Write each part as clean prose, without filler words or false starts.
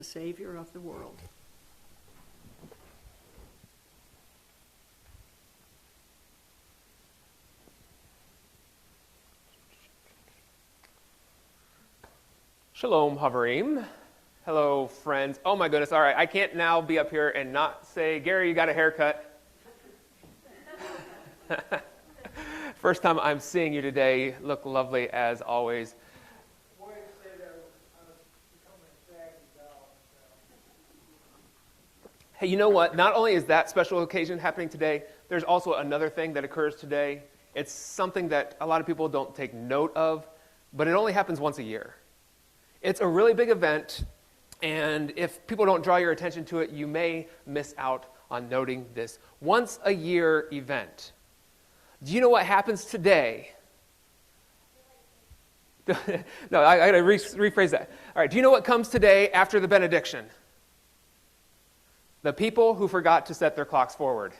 the Savior of the world. Shalom, Havarim. Hello, friends. Oh my goodness, all right, I can't now be up here and not say, Gary, you got a haircut. First time I'm seeing you today. Look lovely as always. Hey, you know what? Not only is that special occasion happening today, there's also another thing that occurs today. It's something that a lot of people don't take note of, but it only happens once a year. It's a really big event, and if people don't draw your attention to it, you may miss out on noting this once-a-year event. Do you know what happens today? No, I got to rephrase that. All right, do you know what comes today after the benediction? The people who forgot to set their clocks forward.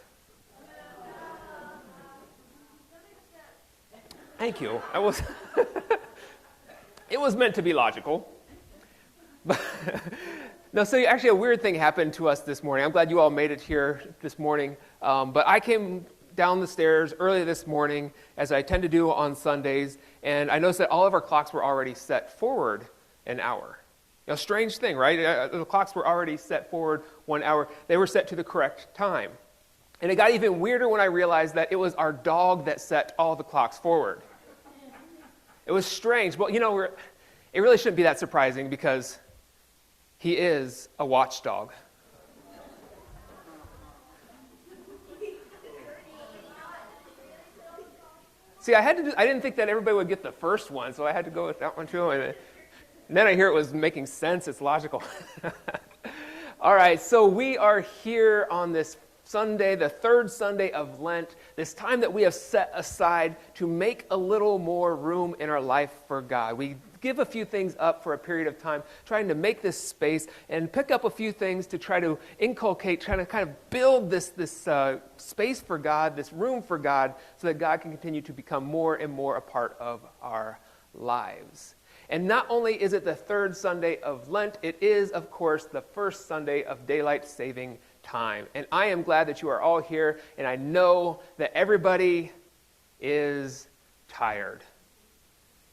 Thank you. It was meant to be logical. No, so actually a weird thing happened to us this morning. I'm glad you all made it here this morning. But I came down the stairs early this morning, as I tend to do on Sundays, and I noticed that all of our clocks were already set forward an hour. You know, strange thing, right? The clocks were already set forward 1 hour. They were set to the correct time. And it got even weirder when I realized that it was our dog that set all the clocks forward. It was strange. Well, you know, it really shouldn't be that surprising because he is a watchdog. See, I didn't think that everybody would get the first one, so I had to go with that one too. And then I hear it was making sense. It's logical. All right, so we are here on this Sunday, the third Sunday of Lent, this time that we have set aside to make a little more room in our life for God. We give a few things up for a period of time, trying to make this space and pick up a few things to try to inculcate, trying to kind of build this space for God, this room for God, so that God can continue to become more and more a part of our lives. And not only is it the third Sunday of Lent, it is, of course, the first Sunday of daylight saving time. And I am glad that you are all here, and I know that everybody is tired.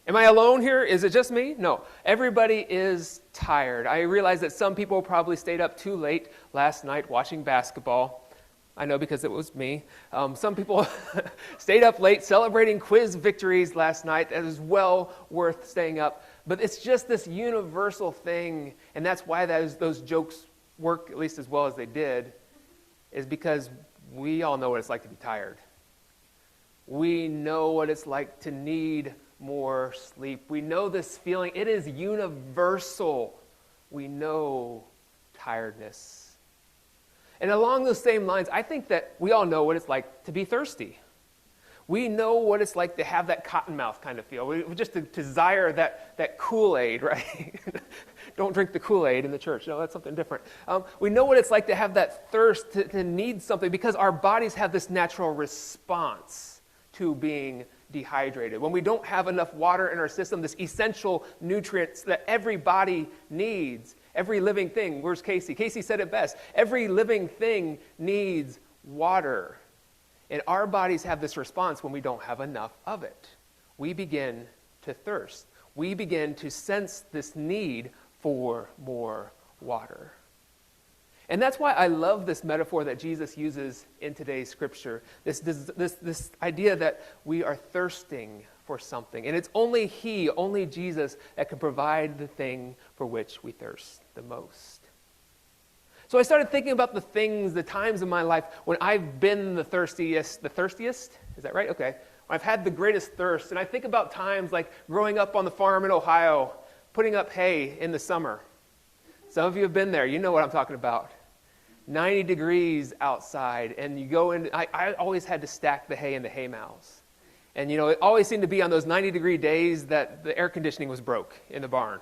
Am I alone here? Is it just me? No. Everybody is tired. I realize that some people probably stayed up too late last night watching basketball. I know because it was me. Some people stayed up late celebrating quiz victories last night. That is well worth staying up. But it's just this universal thing, and that's why those jokes work at least as well as they did, is because we all know what it's like to be tired. We know what it's like to need more sleep. We know this feeling. It is universal. We know tiredness. And along those same lines, I think that we all know what it's like to be thirsty. We know what it's like to have that cottonmouth kind of feel. We just desire that Kool-Aid, right? Don't drink the Kool-Aid in the church. No, that's something different. We know what it's like to have that thirst, to need something, because our bodies have this natural response to being dehydrated. When we don't have enough water in our system, this essential nutrients that every body needs, every living thing. Where's Casey? Casey said it best. Every living thing needs water. And our bodies have this response when we don't have enough of it. We begin to thirst. We begin to sense this need for more water. And that's why I love this metaphor that Jesus uses in today's scripture, this idea that we are thirsting for something. And it's only He, only Jesus, that can provide the thing for which we thirst the most. So I started thinking about the things, the times in my life when I've been the thirstiest? Is that right? Okay. I've had the greatest thirst. And I think about times like growing up on the farm in Ohio, putting up hay in the summer. Some of you have been there. You know what I'm talking about. 90 degrees outside, and you go in. I always had to stack the hay in the hay mows. And, you know, it always seemed to be on those 90-degree days that the air conditioning was broke in the barn.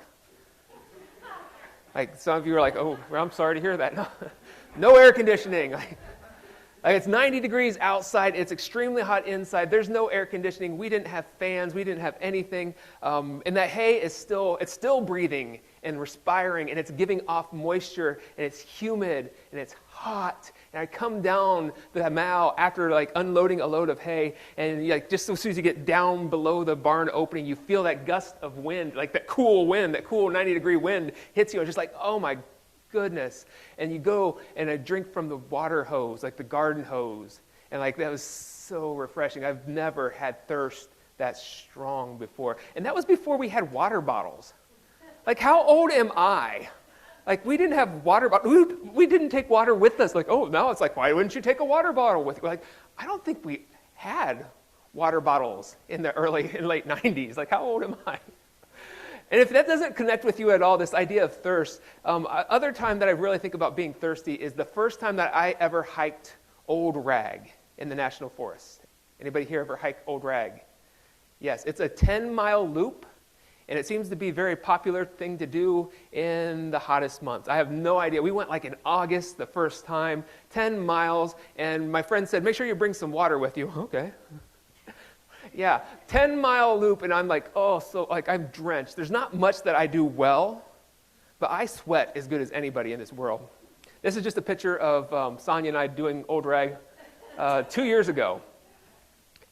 Like, some of you are like, oh, well, I'm sorry to hear that. No air conditioning. Like, it's 90 degrees outside. It's extremely hot inside. There's no air conditioning. We didn't have fans. We didn't have anything. And that hay is still breathing and respiring, and it's giving off moisture, and it's humid, and it's hot. And I come down the mow after like unloading a load of hay, and like just as soon as you get down below the barn opening, you feel that gust of wind, like that cool wind, that cool 90-degree wind hits you, and just like, oh my goodness. And you go and I drink from the water hose, like the garden hose, and like that was so refreshing. I've never had thirst that strong before. And that was before we had water bottles. Like, how old am I? Like, we didn't have water bottles. We didn't take water with us. Like, oh, now it's like, why wouldn't you take a water bottle with you? Like, I don't think we had water bottles in the early and late 90s. Like, how old am I? And if that doesn't connect with you at all, this idea of thirst, other time that I really think about being thirsty is the first time that I ever hiked Old Rag in the National Forest. Anybody here ever hike Old Rag? Yes, it's a 10-mile loop, and it seems to be a very popular thing to do in the hottest months. I have no idea. We went like in August the first time, 10 miles, and my friend said, make sure you bring some water with you. Okay. Yeah, 10-mile loop, and I'm like, oh, so like I'm drenched. There's not much that I do well, but I sweat as good as anybody in this world. This is just a picture of Sonia and I doing Old Rag 2 years ago.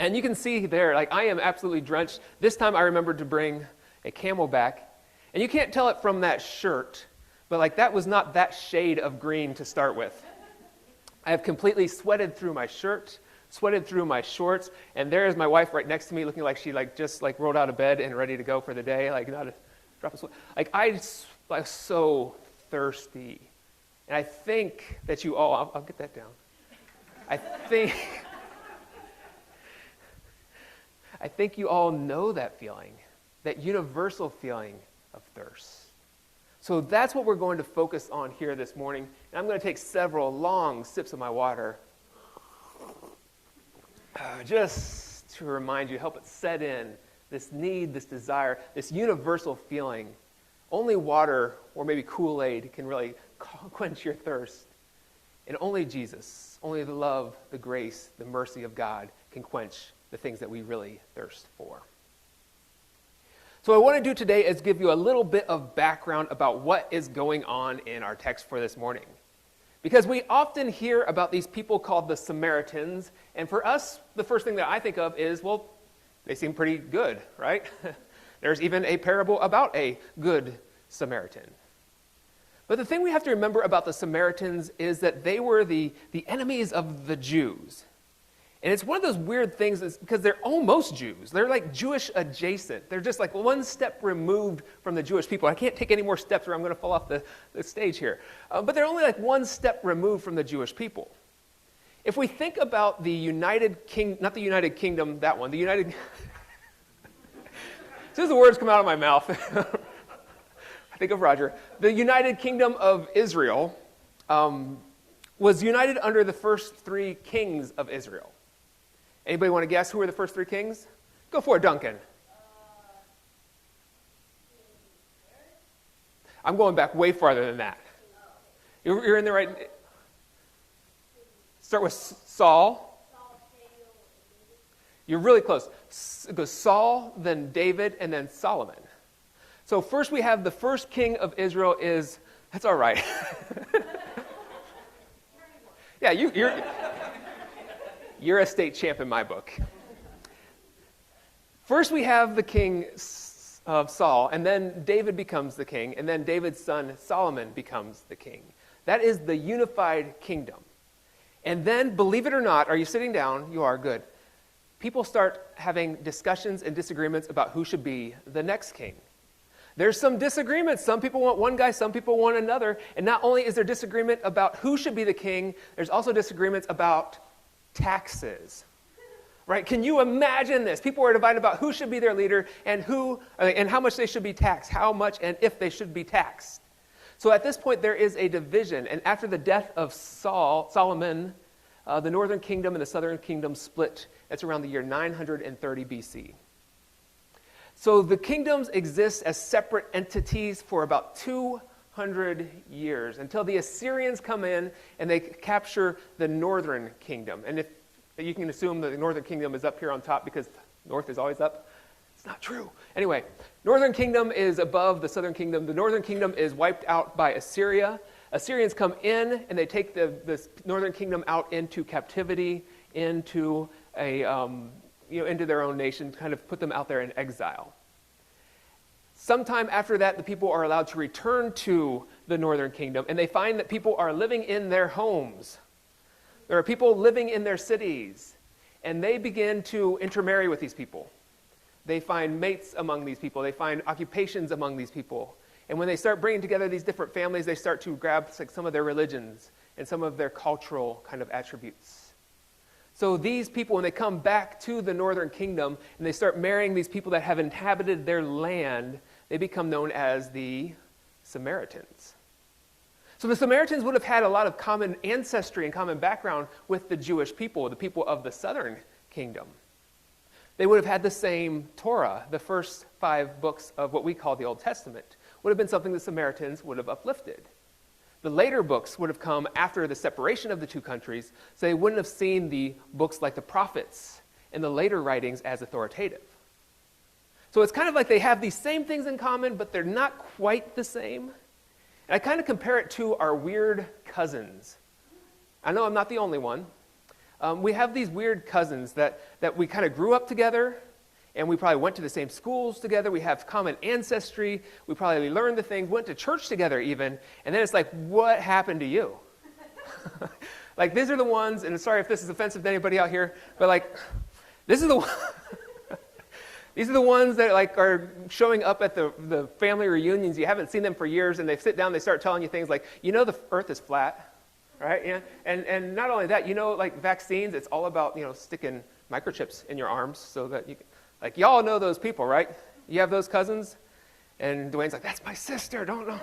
And you can see there, like I am absolutely drenched. This time I remembered to bring a Camelback. And you can't tell it from that shirt, but like that was not that shade of green to start with. I have completely sweated through my shirt, sweated through my shorts, and there is my wife right next to me looking like she like just like rolled out of bed and ready to go for the day, like not a drop of sweat. Like I'm so thirsty. And I think that you all, I'll get that down. I think you all know that feeling, that universal feeling of thirst. So that's what we're going to focus on here this morning. And I'm going to take several long sips of my water just to remind you, help it set in, this need, this desire, this universal feeling. Only water or maybe Kool-Aid can really quench your thirst. And only Jesus, only the love, the grace, the mercy of God can quench the things that we really thirst for. So what I want to do today is give you a little bit of background about what is going on in our text for this morning. Because we often hear about these people called the Samaritans, and for us, the first thing that I think of is, well, they seem pretty good, right? There's even a parable about a good Samaritan. But the thing we have to remember about the Samaritans is that they were the enemies of the Jews. And it's one of those weird things because they're almost Jews. They're like Jewish adjacent. They're just like one step removed from the Jewish people. I can't take any more steps or I'm going to fall off the stage here. But they're only like one step removed from the Jewish people. If we think about the United Kingdom, not the United Kingdom, that one, the United... As soon as the words come out of my mouth, I think of Roger. The United Kingdom of Israel was united under the first three kings of Israel. Anybody want to guess who were the first three kings? Go for it, Duncan. I'm going back way farther than that. You're in the right... Start with Saul. You're really close. It goes Saul, then David, and then Solomon. So first we have the first king of Israel is... That's all right. Yeah, you're a state champ in my book. First we have the king of Saul, and then David becomes the king, and then David's son Solomon becomes the king. That is the unified kingdom. And then, believe it or not, are you sitting down? You are, good. People start having discussions and disagreements about who should be the next king. There's some disagreements. Some people want one guy, some people want another. And not only is there disagreement about who should be the king, there's also disagreements about taxes. Right? Can you imagine this? People are divided about who should be their leader and how much they should be taxed, how much and if they should be taxed. So at this point there is a division, and after the death of Solomon, the northern kingdom and the southern kingdom split. It's around the year 930 BC. So the kingdoms exist as separate entities for about 200 years until the Assyrians come in and they capture the northern kingdom. And if you can assume that the northern kingdom is up here on top because north is always up. It's not true. Anyway, Northern kingdom is above the southern kingdom. The northern kingdom is wiped out by Assyria. Assyrians come in and they take the northern kingdom out into captivity, into into their own nation, kind of put them out there in exile. Sometime after that, the people are allowed to return to the northern kingdom, and they find that people are living in their homes. There are people living in their cities, and they begin to intermarry with these people. They find mates among these people. They find occupations among these people. And when they start bringing together these different families, they start to grab some of their religions and some of their cultural kind of attributes. So these people, when they come back to the northern kingdom and they start marrying these people that have inhabited their land, they become known as the Samaritans. So the Samaritans would have had a lot of common ancestry and common background with the Jewish people, the people of the southern kingdom. They would have had the same Torah. The first 5 books of what we call the Old Testament would have been something the Samaritans would have uplifted. The later books would have come after the separation of the two countries, so they wouldn't have seen the books like the prophets and the later writings as authoritative. So it's kind of like they have these same things in common, but they're not quite the same. And I kind of compare it to our weird cousins. I know I'm not the only one. We have these weird cousins that we kind of grew up together, and we probably went to the same schools together. We have common ancestry. We probably learned the things, went to church together even. And then it's like, what happened to you? Like, these are the ones, and sorry if this is offensive to anybody out here, but like, this is the one. These are the ones that like are showing up at the family reunions. You haven't seen them for years, and they sit down, they start telling you things like, the earth is flat, right? Yeah? And not only that, like vaccines, it's all about, sticking microchips in your arms so that you can, like, y'all know those people, right? You have those cousins? And Dwayne's like, that's my sister, don't know.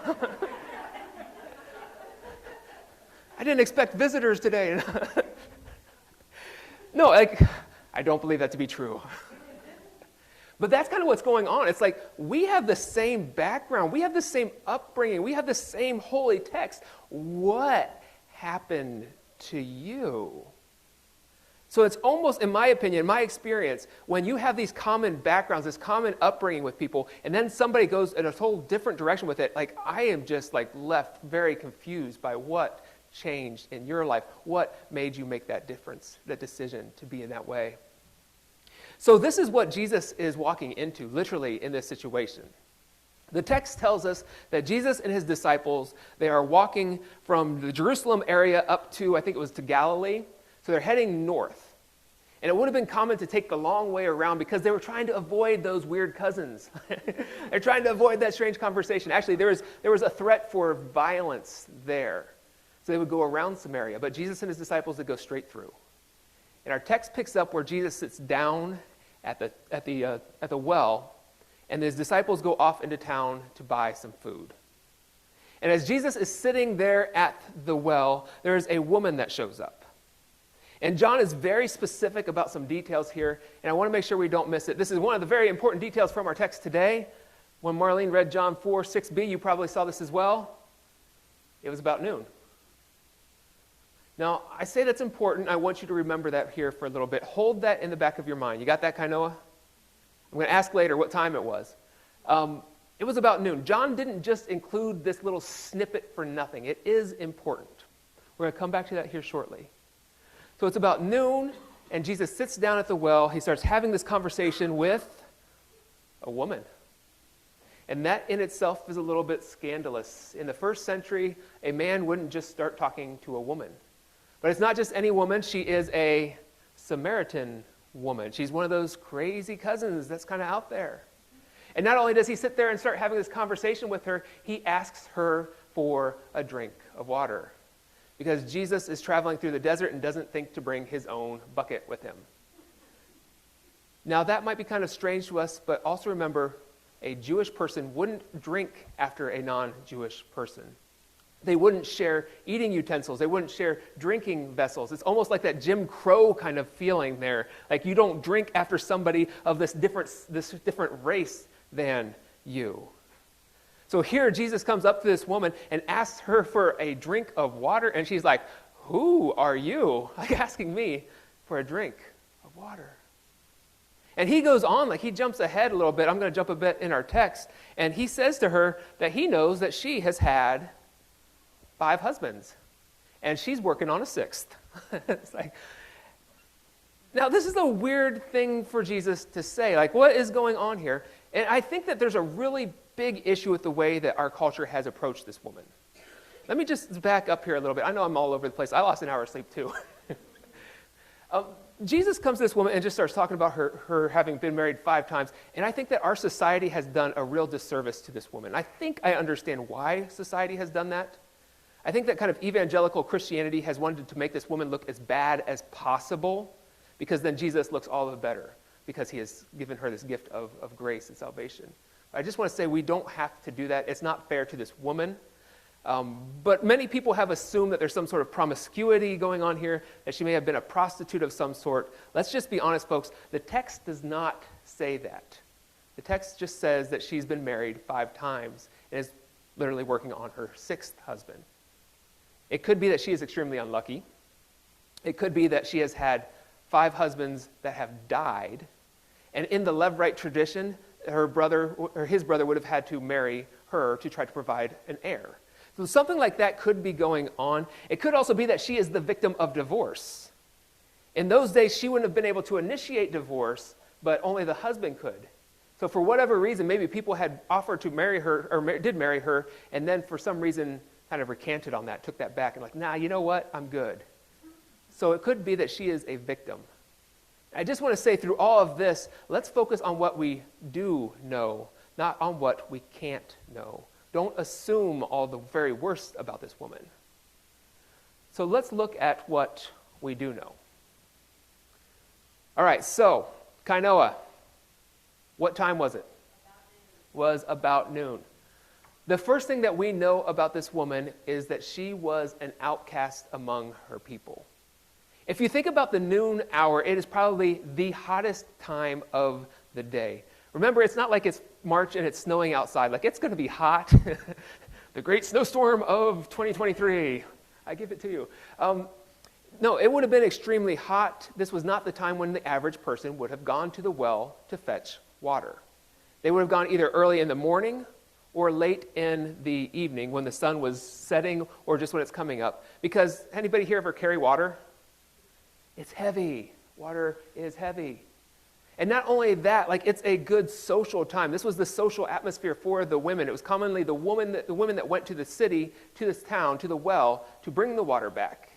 I didn't expect visitors today. No, like, I don't believe that to be true. But that's kind of what's going on. It's like we have the same background. We have the same upbringing. We have the same holy text. What happened to you? So it's almost, in my opinion, my experience, when you have these common backgrounds, this common upbringing with people, and then somebody goes in a whole different direction with it, like I am just like left very confused by what changed in your life. What made you make that difference, that decision to be in that way? So this is what Jesus is walking into, literally, in this situation. The text tells us that Jesus and his disciples, they are walking from the Jerusalem area up to, I think it was to Galilee. So they're heading north. And it would have been common to take the long way around because they were trying to avoid those weird cousins. They're trying to avoid that strange conversation. Actually, there was a threat for violence there. So they would go around Samaria. But Jesus and his disciples would go straight through. And our text picks up where Jesus sits down at the well, and his disciples go off into town to buy some food. And as Jesus is sitting there at the well, there is a woman that shows up. And John is very specific about some details here, and I want to make sure we don't miss it. This is one of the very important details from our text today. When Marlene read John 4, 6b, you probably saw this as well. It was about noon. Now, I say that's important. I want you to remember that here for a little bit. Hold that in the back of your mind. You got that, Kainoa? I'm going to ask later what time it was. It was about noon. John didn't just include this little snippet for nothing. It is important. We're going to come back to that here shortly. So it's about noon, and Jesus sits down at the well. He starts having this conversation with a woman. And that in itself is a little bit scandalous. In the first century, a man wouldn't just start talking to a woman. But it's not just any woman. She is a Samaritan woman. She's one of those crazy cousins that's kind of out there. And not only does he sit there and start having this conversation with her, he asks her for a drink of water. Because Jesus is traveling through the desert and doesn't think to bring his own bucket with him. Now that might be kind of strange to us, but also remember, a Jewish person wouldn't drink after a non-Jewish person. They wouldn't share eating utensils. They wouldn't share drinking vessels. It's almost like that Jim Crow kind of feeling there. Like you don't drink after somebody of this different race than you. So here Jesus comes up to this woman and asks her for a drink of water, and she's like, who are you? Like asking me for a drink of water. And he goes on, like he jumps ahead a little bit. I'm going to jump a bit in our text. And he says to her that he knows that she has had 5 husbands. And she's working on a 6th. It's like, now this is a weird thing for Jesus to say. Like, what is going on here? And I think that there's a really big issue with the way that our culture has approached this woman. Let me just back up here a little bit. I know I'm all over the place. I lost an hour of sleep too. Jesus comes to this woman and just starts talking about her having been married 5 times. And I think that our society has done a real disservice to this woman. I think I understand why society has done that. I think that kind of evangelical Christianity has wanted to make this woman look as bad as possible, because then Jesus looks all the better, because he has given her this gift of grace and salvation. I just want to say we don't have to do that. It's not fair to this woman. But many people have assumed that there's some sort of promiscuity going on here, that she may have been a prostitute of some sort. Let's just be honest, folks. The text does not say that. The text just says that she's been married 5 times and is literally working on her 6th husband. It could be that she is extremely unlucky. It could be that she has had 5 husbands that have died. And in the Levirate tradition, his brother would have had to marry her to try to provide an heir. So something like that could be going on. It could also be that she is the victim of divorce. In those days, she wouldn't have been able to initiate divorce, but only the husband could. So for whatever reason, maybe people had offered to marry her, or did marry her, and then for some reason kind of recanted on that, took that back, and like, nah, you know what, I'm good. So it could be that she is a victim. I just want to say through all of this, let's focus on what we do know, not on what we can't know. Don't assume all the very worst about this woman. So let's look at what we do know. All right, so, Kainoa. What time was it? Was about noon. The first thing that we know about this woman is that she was an outcast among her people. If you think about the noon hour, it is probably the hottest time of the day. Remember, it's not like it's March and it's snowing outside. Like, it's going to be hot. The great snowstorm of 2023. I give it to you. No, it would have been extremely hot. This was not the time when the average person would have gone to the well to fetch water. They would have gone either early in the morning or late in the evening when the sun was setting or just when it's coming up. Because anybody here ever carry water? It's heavy. Water is heavy. And not only that, like, it's a good social time. This was the social atmosphere for the women. It was commonly the women that went to the city, to this town, to the well, to bring the water back.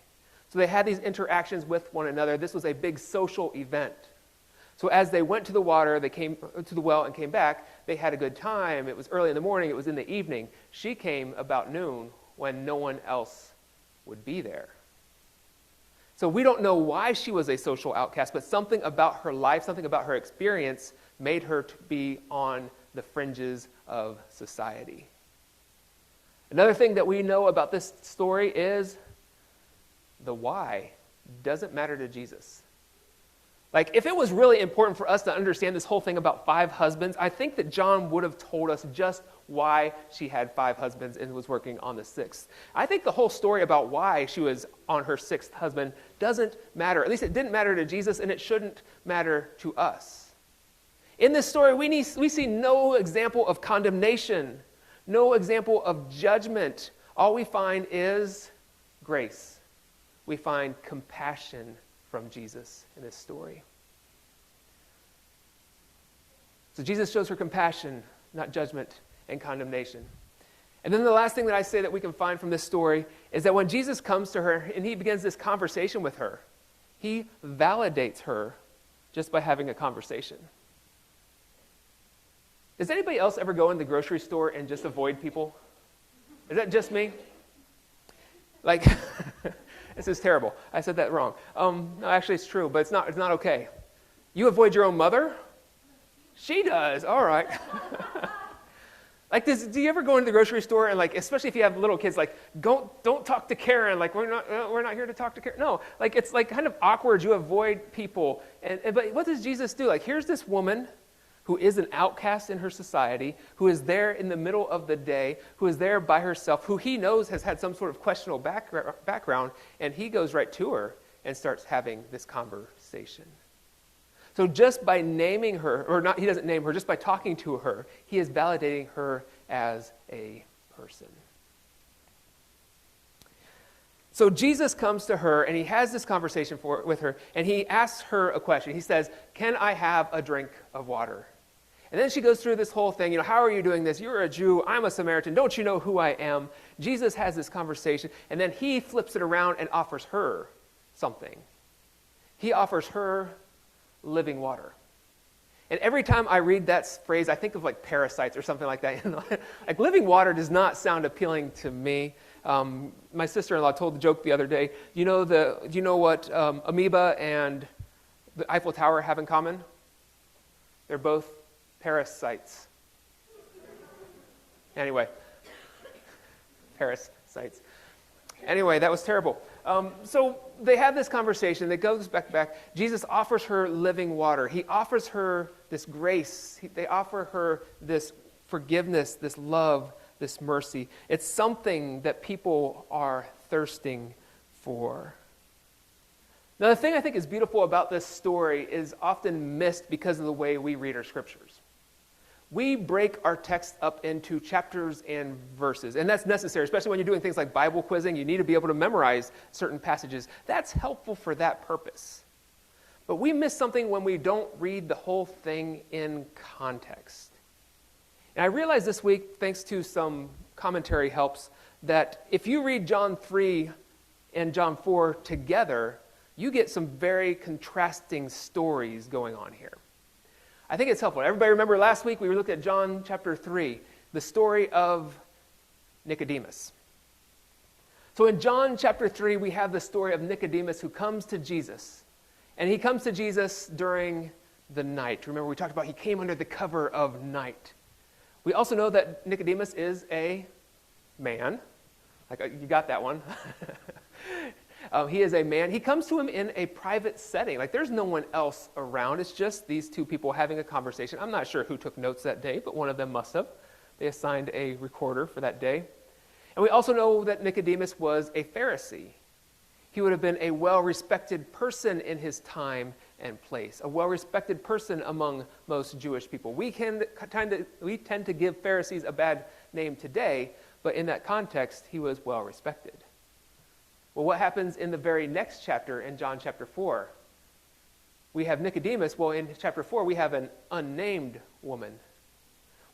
So they had these interactions with one another. This was a big social event. So as they went to the water, they came to the well and came back, they had a good time. It was early in the morning, it was in the evening. She came about noon when no one else would be there. So we don't know why she was a social outcast, but something about her life, something about her experience made her to be on the fringes of society. Another thing that we know about this story is the why doesn't matter to Jesus. Like, if it was really important for us to understand this whole thing about 5 husbands, I think that John would have told us just why she had 5 husbands and was working on the 6th. I think the whole story about why she was on her 6th husband doesn't matter. At least it didn't matter to Jesus, and it shouldn't matter to us. In this story, we see no example of condemnation, no example of judgment. All we find is grace. We find compassion from Jesus in this story. So Jesus shows her compassion, not judgment and condemnation. And then the last thing that I say that we can find from this story is that when Jesus comes to her and he begins this conversation with her, he validates her just by having a conversation. Does anybody else ever go in the grocery store and just avoid people? Is that just me? Like, this is terrible. I said that wrong. No, actually it's true, but it's not okay. You avoid your own mother? She does. All right. Like, do you ever go into the grocery store and, like, especially if you have little kids, like, don't talk to Karen. Like, we're not here to talk to Karen. No, like, it's like kind of awkward. You avoid people. But what does Jesus do? Like, here's this woman who is an outcast in her society, who is there in the middle of the day, who is there by herself, who he knows has had some sort of questionable background, and he goes right to her and starts having this conversation. So just by naming her, or not, he doesn't name her, just by talking to her, he is validating her as a person. So Jesus comes to her, and he has this conversation with her, and he asks her a question. He says, "Can I have a drink of water?" And then she goes through this whole thing, how are you doing this? You're a Jew, I'm a Samaritan, don't you know who I am? Jesus has this conversation, and then he flips it around and offers her something. He offers her living water. And every time I read that phrase, I think of like parasites or something like that. Like living water does not sound appealing to me. My sister-in-law told the joke the other day, do you know what amoeba and the Eiffel Tower have in common? They're both parasites. Anyway, parasites. Anyway, that was terrible. So they have this conversation. It goes back. Jesus offers her living water. He offers her this grace. They offer her this forgiveness, this love, this mercy. It's something that people are thirsting for. Now, the thing I think is beautiful about this story is often missed because of the way we read our scriptures. We break our text up into chapters and verses, and that's necessary, especially when you're doing things like Bible quizzing. You need to be able to memorize certain passages. That's helpful for that purpose. But we miss something when we don't read the whole thing in context. And I realized this week, thanks to some commentary helps, that if you read John 3 and John 4 together, you get some very contrasting stories going on here. I think it's helpful. Everybody remember last week we looked at John chapter 3, the story of Nicodemus. So in John chapter 3, we have the story of Nicodemus who comes to Jesus. And he comes to Jesus during the night. Remember, we talked about he came under the cover of night. We also know that Nicodemus is a man. You got that one. He is a man. He comes to him in a private setting. There's no one else around. It's just these two people having a conversation. I'm not sure who took notes that day, but one of them must have. They assigned a recorder for that day. And we also know that Nicodemus was a Pharisee. He would have been a well-respected person in his time and place, a well-respected person among most Jewish people. We tend to give Pharisees a bad name today, but in that context, he was well-respected. Well, what happens in the very next chapter, in John chapter 4? We have Nicodemus. Well, in chapter 4, we have an unnamed woman.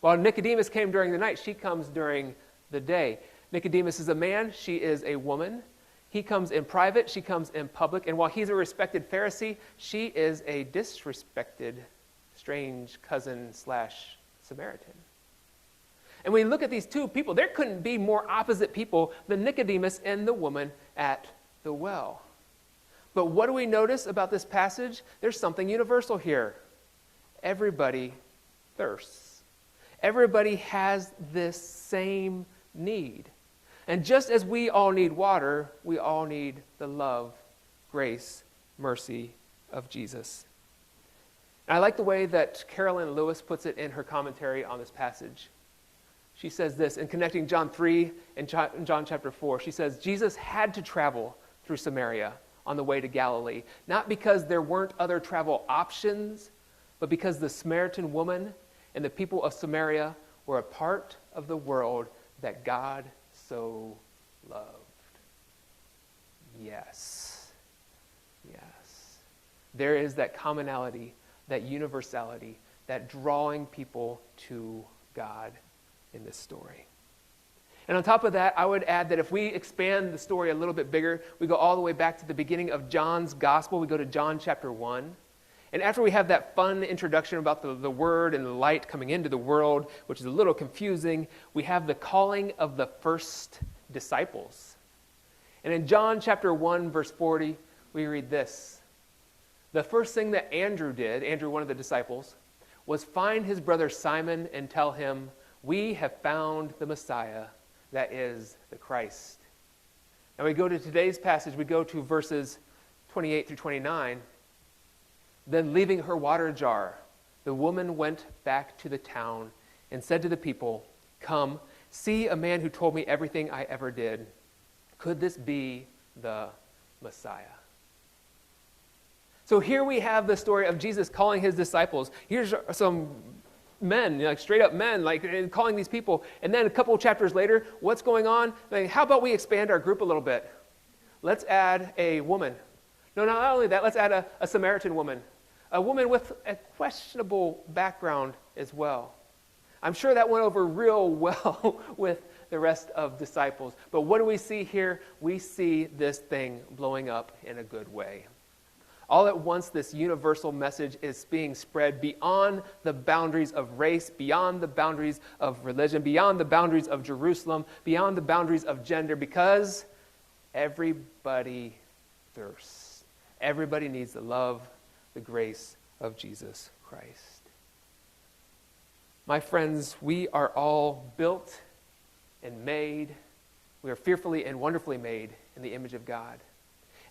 While Nicodemus came during the night, she comes during the day. Nicodemus is a man. She is a woman. He comes in private. She comes in public. And while he's a respected Pharisee, she is a disrespected, strange cousin / Samaritan. And when we look at these two people, there couldn't be more opposite people than Nicodemus and the woman at the well. But what do we notice about this passage? There's something universal here. Everybody thirsts. Everybody has this same need. And just as we all need water, we all need the love, grace, mercy of Jesus. And I like the way that Carolyn Lewis puts it in her commentary on this passage. She says this, in connecting John 3 and John chapter 4, she says, Jesus had to travel through Samaria on the way to Galilee, not because there weren't other travel options, but because the Samaritan woman and the people of Samaria were a part of the world that God so loved. Yes. Yes. There is that commonality, that universality, that drawing people to God in this story. And on top of that, I would add that if we expand the story a little bit bigger, we go all the way back to the beginning of John's gospel. We go to John chapter 1. And after we have that fun introduction about the word and the light coming into the world, which is a little confusing, we have the calling of the first disciples. And in John chapter 1, verse 40, we read this. The first thing that Andrew did, Andrew, one of the disciples, was find his brother Simon and tell him, we have found the Messiah, that is the Christ. Now we go to today's passage, we go to verses 28 through 29. Then leaving her water jar, the woman went back to the town and said to the people, come, see a man who told me everything I ever did. Could this be the Messiah? So here we have the story of Jesus calling his disciples. Here's some men, like straight up men, like and calling these people. And then a couple of chapters later, what's going on? Like, how about we expand our group a little bit? Let's add a woman. No, not only that, let's add a Samaritan woman. A woman with a questionable background as well. I'm sure that went over real well with the rest of disciples. But what do we see here? We see this thing blowing up in a good way. All at once, this universal message is being spread beyond the boundaries of race, beyond the boundaries of religion, beyond the boundaries of Jerusalem, beyond the boundaries of gender, because everybody thirsts. Everybody needs the love, the grace of Jesus Christ. My friends, we are all built and made. We are fearfully and wonderfully made in the image of God.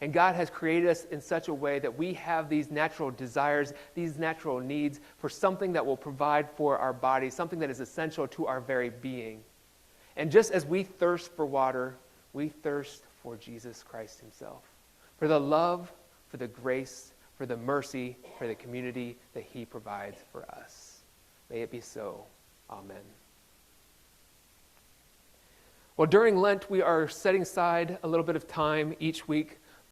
And God has created us in such a way that we have these natural desires, these natural needs for something that will provide for our bodies, something that is essential to our very being. And just as we thirst for water, we thirst for Jesus Christ himself, for the love, for the grace, for the mercy, for the community that he provides for us. May it be so. Amen. Well, during Lent, we are setting aside a little bit of time each week